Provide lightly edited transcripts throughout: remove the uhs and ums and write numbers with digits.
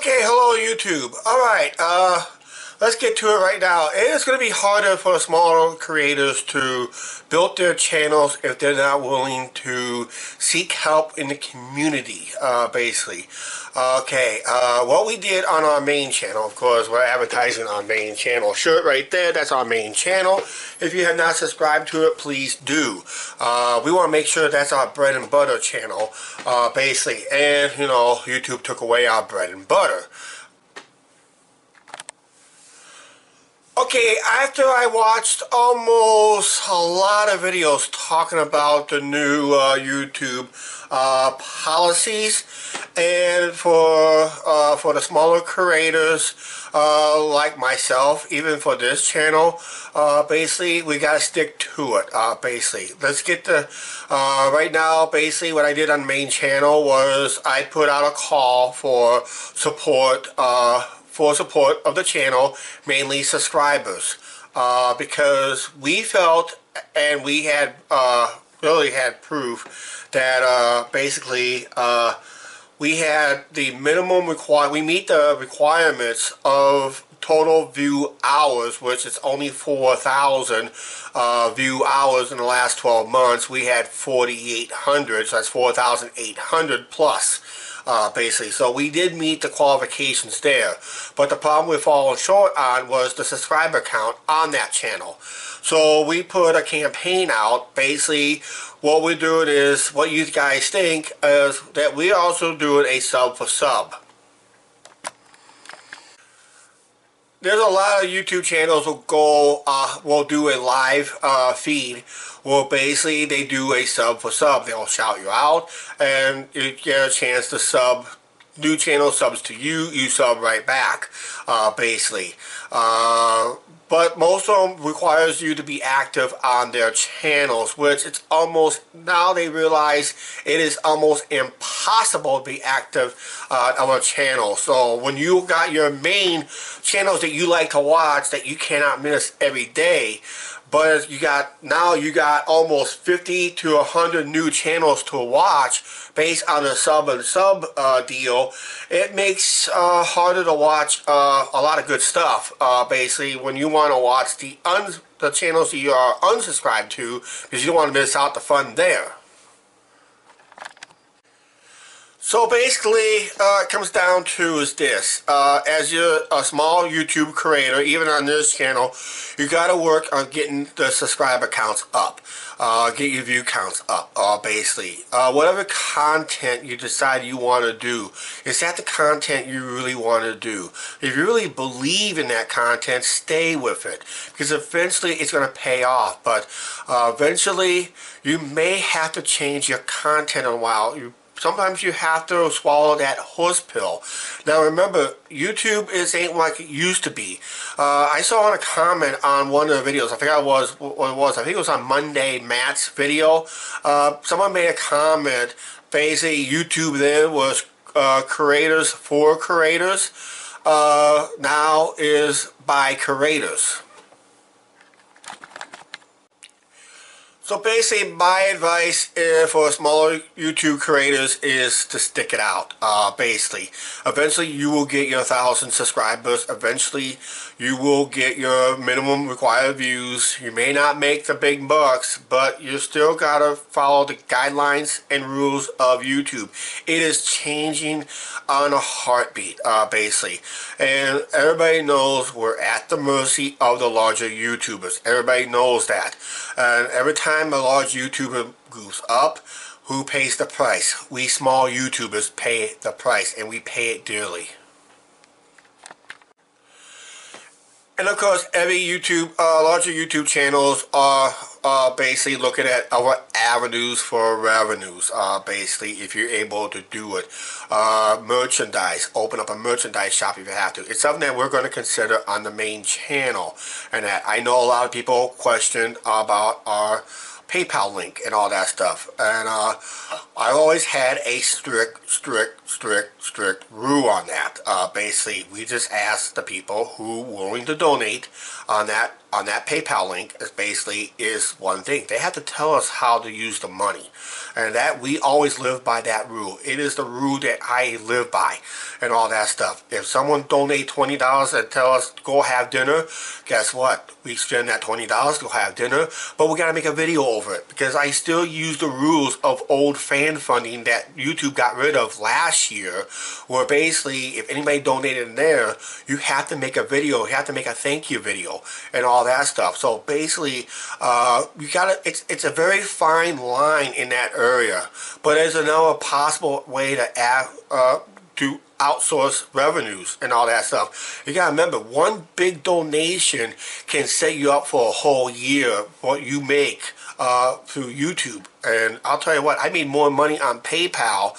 Okay, hello YouTube. Alright, let's get to it right now. It is going to be harder for smaller creators to build their channels if they're not willing to seek help in the community, basically. Okay, what we did on our main channel, of course, we're advertising on main channel. Shirt right there, that's our main channel. If you have not subscribed to it, please do. We want to make sure that's our bread and butter channel, basically. And, you know, YouTube took away our bread and butter. Okay, after I watched almost a lot of videos talking about the new YouTube policies, and for the smaller creators like myself, even for this channel, basically we gotta stick to it. Basically, let's get the right now. Basically, what I did on main channel was I put out a call for support. For support of the channel, mainly subscribers, because we felt, and we had really had proof that basically we had the minimum we meet the requirements of total view hours, which is only 4,000 view hours in the last 12 months. We had 4,800, so that's 4,800 plus. Basically, so we did meet the qualifications there, but the problem we're falling short on was the subscriber count on that channel. So we put a campaign out. Basically, what we're doing is, what you guys think is that we're also doing a sub for sub. There's a lot of YouTube channels will do a live feed. Well, basically, they do a sub for sub. They'll shout you out, and you get a chance to sub. New channel subs to you, you sub right back, basically. But most of them requires you to be active on their channels, which it's almost, now they realize it is almost impossible to be active on a channel. So when you got your main channels that you like to watch that you cannot miss every day, but you got almost 50 to 100 new channels to watch based on a sub and sub deal. It makes harder to watch a lot of good stuff. Basically, when you want to watch the channels that you are unsubscribed to, because you don't want to miss out the fun there. So basically, it comes down to is this. As you're a small YouTube creator, even on this channel, you got to work on getting the subscriber counts up. Get your view counts up, basically. Whatever content you decide you want to do, is that the content you really want to do? If you really believe in that content, stay with it. Because eventually it's going to pay off. But eventually, you may have to change your content in a while. Sometimes you have to swallow that horse pill. Now remember, YouTube ain't like it used to be. I saw in a comment on one of the videos, I forgot what it was, I think it was on Monday Matt's video. Someone made a comment, basically YouTube then was creators for creators, now is by creators. So basically, my advice for smaller YouTube creators is to stick it out, basically. Eventually, you will get your 1,000 subscribers. Eventually, you will get your minimum required views. You may not make the big bucks, but you still gotta follow the guidelines and rules of YouTube. It is changing on a heartbeat, basically. And everybody knows we're at the mercy of the larger YouTubers. Everybody knows that. And every time a large YouTuber goes up, who pays the price? We small YouTubers pay the price, and we pay it dearly. And of course, every larger YouTube channels are basically looking at our avenues for revenues. Basically, if you're able to do it, merchandise, open up a merchandise shop if you have to. It's something that we're going to consider on the main channel. And that I know a lot of people question about our PayPal link and all that stuff, and I've always had a strict rule on that. Basically, we just ask the people who are willing to donate on that on that PayPal link is one thing. They have to tell us how to use the money. And that we always live by that rule. It is the rule that I live by and all that stuff. If someone donate $20 and tell us go have dinner, guess what? We spend that $20, go have dinner, but we gotta make a video over it because I still use the rules of old fan funding that YouTube got rid of last year, where basically if anybody donated in there, you have to make a video, you have to make a thank you video and all that stuff. So basically, you gotta, it's a very fine line in that area, but there's another possible way to add, to outsource revenues and all that stuff. You gotta remember, one big donation can set you up for a whole year what you make through YouTube. And I'll tell you what, I made more money on PayPal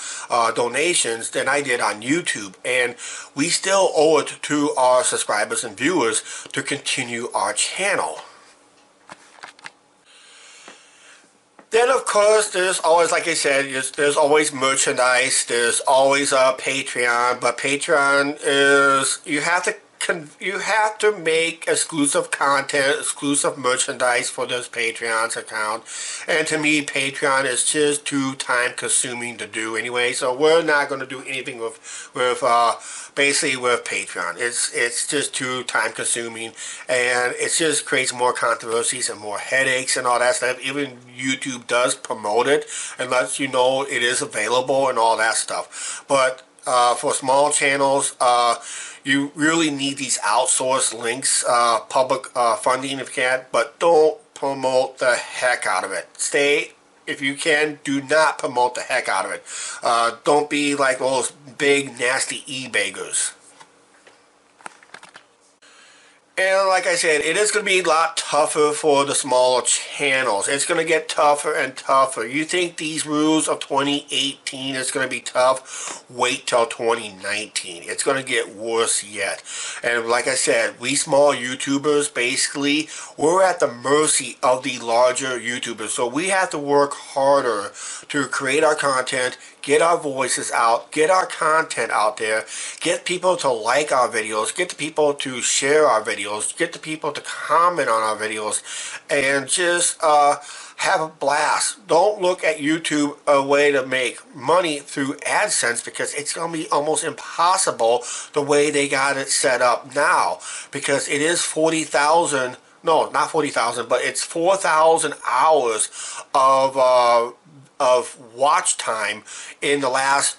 donations than I did on YouTube, and we still owe it to our subscribers and viewers to continue our channel. Then of course there's always, like I said, there's always merchandise, there's always a Patreon, but Patreon is, you have to make exclusive content, exclusive merchandise for this Patreon's account, and to me Patreon is just too time consuming to do anyway, so we're not going to do anything basically with Patreon. It's just too time consuming, and it just creates more controversies and more headaches and all that stuff. Even YouTube does promote it and lets you know it is available and all that stuff, but for small channels, you really need these outsourced links, public funding if you can, but don't promote the heck out of it. If you can, do not promote the heck out of it. Don't be like those big nasty e-beggars. And like I said, it is going to be a lot tougher for the smaller channels. It's going to get tougher and tougher. You think these rules of 2018 is going to be tough? Wait till 2019. It's going to get worse yet. And like I said, we small YouTubers, basically, we're at the mercy of the larger YouTubers. So we have to work harder to create our content, get our voices out, get our content out there, get people to like our videos, get the people to share our videos, get the people to comment on our videos, and just have a blast. Don't look at YouTube a way to make money through AdSense, because it's going to be almost impossible the way they got it set up now, because it is 40,000, no, not 40,000, but it's 4,000 hours of watch time in the last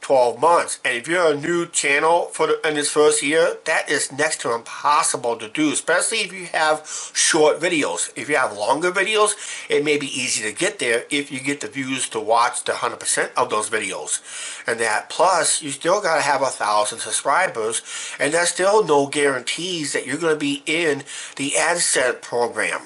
12 months. And if you're a new channel in this first year, that is next to impossible to do, especially if you have short videos. If you have longer videos, it may be easy to get there if you get the views to watch the 100% of those videos. And that plus, you still got to have 1,000 subscribers, and there's still no guarantees that you're going to be in the AdSense program.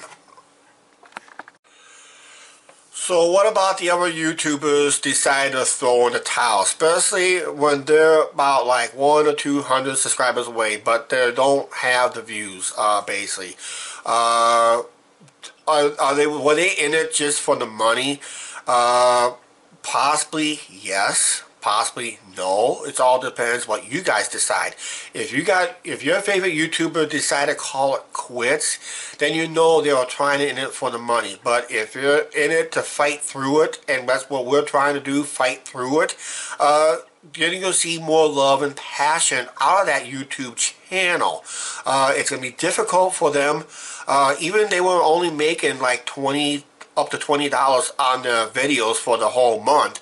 So what about the other YouTubers decide to throw in the towel, especially when they're about like 100 or 200 subscribers away, but they don't have the views, basically. Were they in it just for the money? Possibly yes. Possibly no. It all depends what you guys decide. If your favorite YouTuber decide to call it quits, then you know they are trying it in it for the money. But if you're in it to fight through it, and that's what we're trying to do, fight through it, you're going to see more love and passion out of that YouTube channel. It's going to be difficult for them. Even they were only making like up to $20 on their videos for the whole month.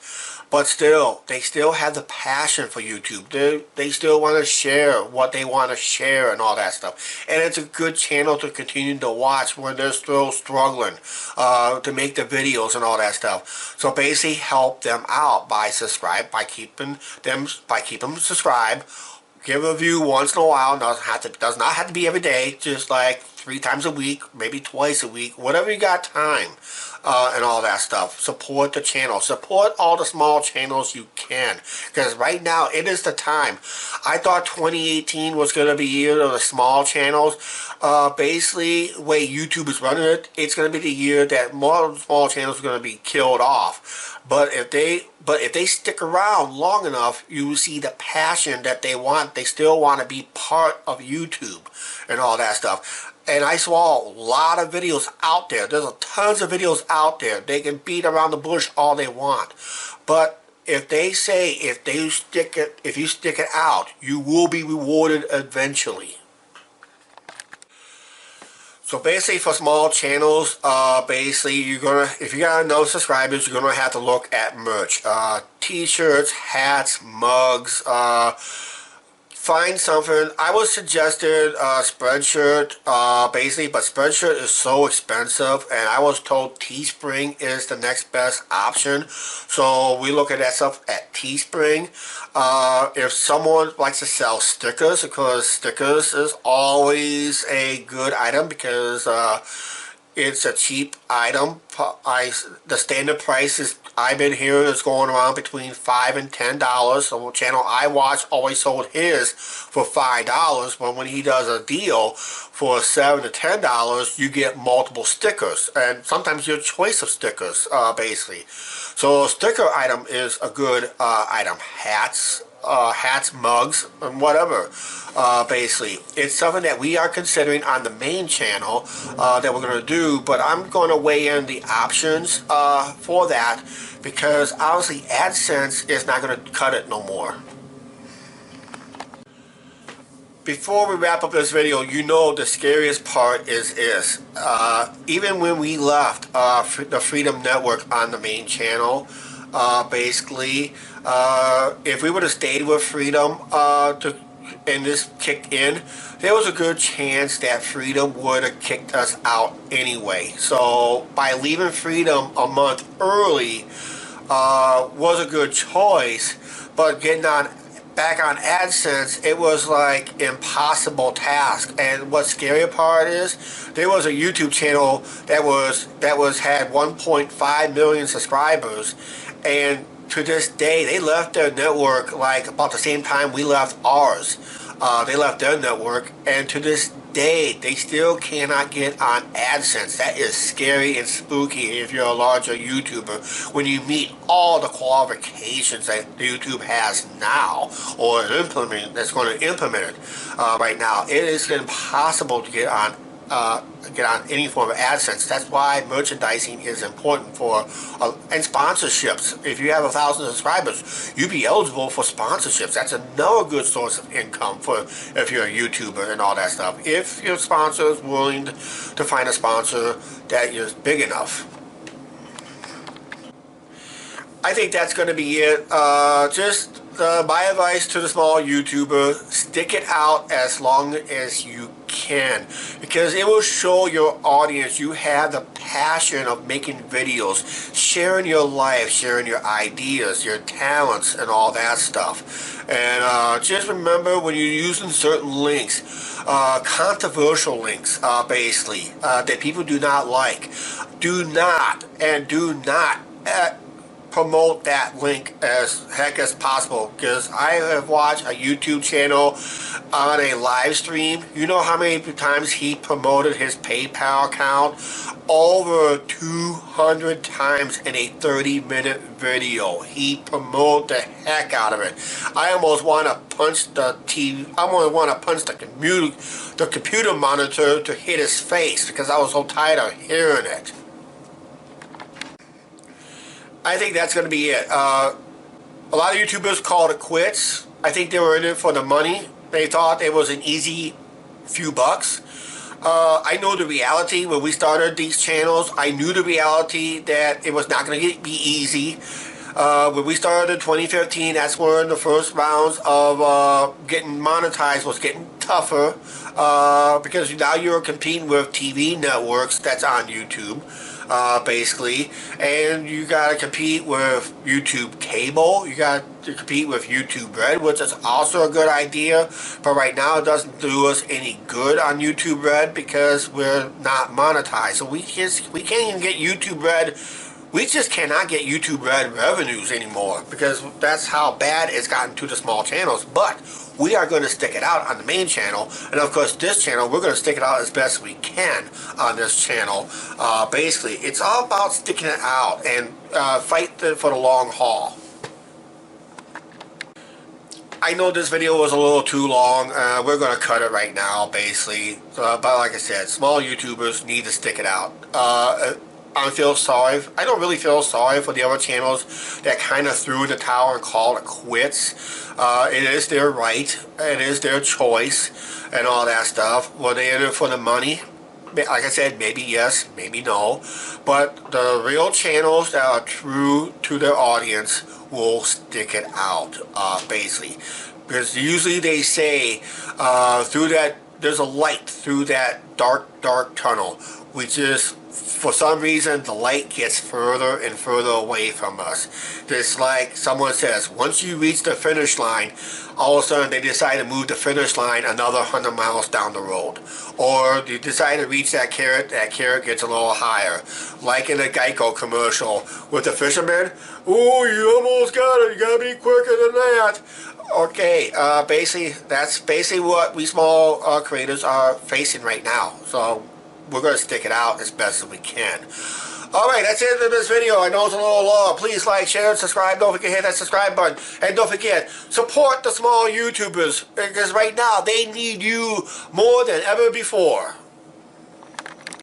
But still, they still have the passion for YouTube. They still want to share what they want to share and all that stuff. And it's a good channel to continue to watch when they're still struggling to make the videos and all that stuff. So basically help them out by keeping them subscribed. Give a view once in a while. Does not have to be every day. Just like 3 times a week, maybe twice a week, whatever you got time. And all that stuff. Support the channel. Support all the small channels you can. Because right now, it is the time. I thought 2018 was going to be the year of the small channels. Basically, the way YouTube is running it, it's going to be the year that more small channels are going to be killed off. But if they stick around long enough, you will see the passion that they want. They still want to be part of YouTube and all that stuff. And I saw a lot of videos out there. There's tons of videos out there. They can beat around the bush all they want. But if they say if you stick it out, you will be rewarded eventually. So basically, for small channels, basically if you got enough subscribers, you're gonna have to look at merch, t-shirts, hats, mugs. Find something. I was suggested Spreadshirt, basically, but Spreadshirt is so expensive, and I was told Teespring is the next best option. So we look at that stuff at Teespring. If someone likes to sell stickers, because stickers is always a good item because it's a cheap item. The standard price is, I've been hearing, is going around between $5 and $10. So the channel I watch always sold his for $5, but when he does a deal for $7 to $10, you get multiple stickers, and sometimes your choice of stickers, basically. So a sticker item is a good item. Hats, mugs, and whatever. Basically, it's something that we are considering on the main channel that we're going to do, but I'm going to weigh in the options for that, because obviously AdSense is not going to cut it no more. Before we wrap up this video, you know the scariest part is even when we left the Freedom Network on the main channel, basically, if we would have stayed with Freedom and this kicked in, there was a good chance that Freedom would have kicked us out anyway. So by leaving Freedom a month early was a good choice, but getting back on AdSense, it was like impossible task. And what's scarier part is there was a YouTube channel that had 1.5 million subscribers, and to this day they left their network like about the same time we left ours. They left their network, and to this day they still cannot get on AdSense. That is scary and spooky if you're a larger YouTuber, when you meet all the qualifications that YouTube has now, or that's going to implement it right now. It is impossible to get on any form of AdSense. That's why merchandising is important and sponsorships. If you have 1,000 subscribers, you'd be eligible for sponsorships. That's another good source of income if you're a YouTuber and all that stuff. If your sponsor is willing to find a sponsor that is big enough. I think that's going to be it. Just my advice to the small YouTuber: stick it out as long as you can, because it will show your audience you have the passion of making videos, sharing your life, sharing your ideas, your talents, and all that stuff. And just remember, when you're using certain links, controversial links, basically, that people do not like, do not promote that link as heck as possible, because I have watched a YouTube channel on a live stream. You know how many times he promoted his PayPal account? Over 200 times in a 30-minute video. He promoted the heck out of it. I almost want to punch the TV. I almost want to punch the computer monitor to hit his face, because I was so tired of hearing it. I think that's going to be it. A lot of YouTubers called it quits. I think they were in it for the money. They thought it was an easy few bucks. I know the reality. When we started these channels, I knew the reality that it was not going to be easy. When we started in 2015, that's when the first rounds of getting monetized was getting tougher, because now you're competing with TV networks that's on YouTube. Basically, and you gotta compete with YouTube cable, you got to compete with YouTube Red, which is also a good idea, but right now it doesn't do us any good on YouTube Red because we're not monetized. So we can't even get YouTube Red. We just cannot get YouTube Red revenues anymore, because that's how bad it's gotten to the small channels. But we are going to stick it out on the main channel, and of course this channel, we're going to stick it out as best we can on this channel. Basically, it's all about sticking it out and fight for the long haul. I know this video was a little too long. We're going to cut it right now, basically. But like I said, small YouTubers need to stick it out. I feel sorry. I don't really feel sorry for the other channels that kind of threw in the towel and called it quits. It is their right. It is their choice and all that stuff. Were they in it for the money? Like I said, maybe yes, maybe no. But the real channels that are true to their audience will stick it out, basically. Because usually they say through that, there's a light through that dark tunnel. We just, for some reason, the light gets further and further away from us. It's like someone says, once you reach the finish line, all of a sudden they decide to move the finish line another 100 miles down the road. Or you decide to reach that carrot gets a little higher. Like in a Geico commercial with the fisherman. Oh, you almost got it. You gotta be quicker than that. Okay, basically, that's basically what we small creators are facing right now. So we're going to stick it out as best as we can. Alright, that's it for this video. I know it's a little long. Please like, share, and subscribe. Don't forget to hit that subscribe button. And don't forget, support the small YouTubers. Because right now, they need you more than ever before.